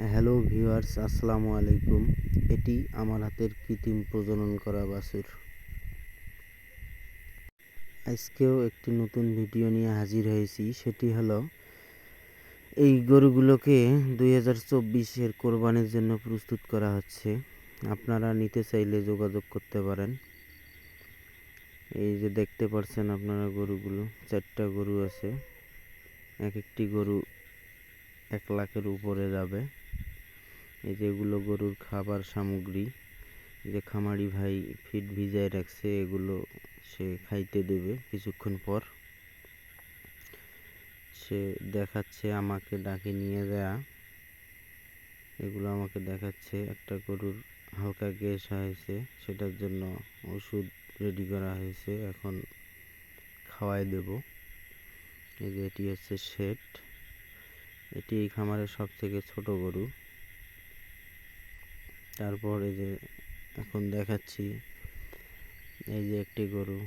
Hello viewers, আসসালামু আলাইকুম। এটি আমার হাতের কৃত্রিম প্রজনন করা বাছুর। আজকেও একটি নতুন ভিডিও নিয়ে হাজির হয়েছি। সেটি হলো এই গরুগুলোকে 2024-এর কোরবানির জন্য প্রস্তুত করা হচ্ছে। আপনারা নিতে চাইলে যোগাযোগ করতে পারেন। এই যে দেখতে পাচ্ছেন আপনারা গরুগুলো, 4টা গরু আছে। এক একটি গরু 1 লাখের উপরে যাবে। এই যে এগুলো গরুর খাবার সামগ্রী, যে খামারি ভাই ফিড ভিজায় রাখছে, এগুলো সে খাইতে দেবে কিছুক্ষণ পর। সে দেখাচ্ছে, আমাকে ডাকে নিয়ে যায়, এগুলো আমাকে দেখাচ্ছে। একটা গরুর হালকা গ্যাস হয়েছে, সেটার জন্য ওষুধ রেডি করা হয়েছে, এখন খাওয়াই দেব। এই যে এটি হচ্ছে শেড, এটি এই খামারের সব থেকে ছোট গরু। তারপর এই যে এখন দেখাচ্ছি, এই যে একটি গরু,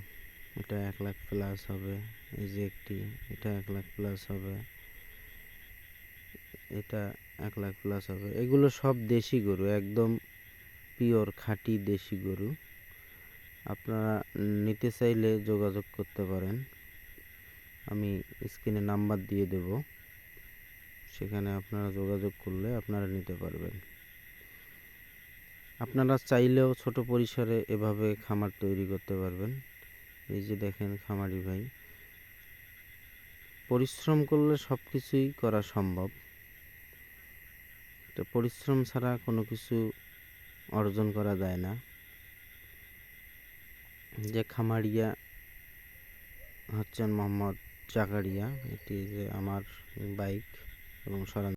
এটা 1 লাখ প্লাস হবে। এই যে একটি, এটা 1 লাখ প্লাস হবে। এটা 1 লাখ প্লাস হবে। এগুলো সব দেশি গরু, একদম পিওর খাঁটি দেশি গরু। আপনারা নিতে চাইলে যোগাযোগ করতে পারেন, আমি স্ক্রিনে নাম্বার দিয়ে দেব, সেখানে আপনারা যোগাযোগ করলে আপনারা নিতে পারবেন। আপনারা চাইলেও ছোট পরিসরে এভাবে খামার তৈরি করতে পারবেন। এই যে দেখেন খামারি ভাই, পরিশ্রম করলে সব কিছুই করা সম্ভব। তো পরিশ্রম ছাড়া কোনো কিছু অর্জন করা যায় না। যে খামারিয়া হচ্ছেন মোহাম্মদ জাকারিয়া, এটি যে আমার বাইক এবং সরঞ্জাম।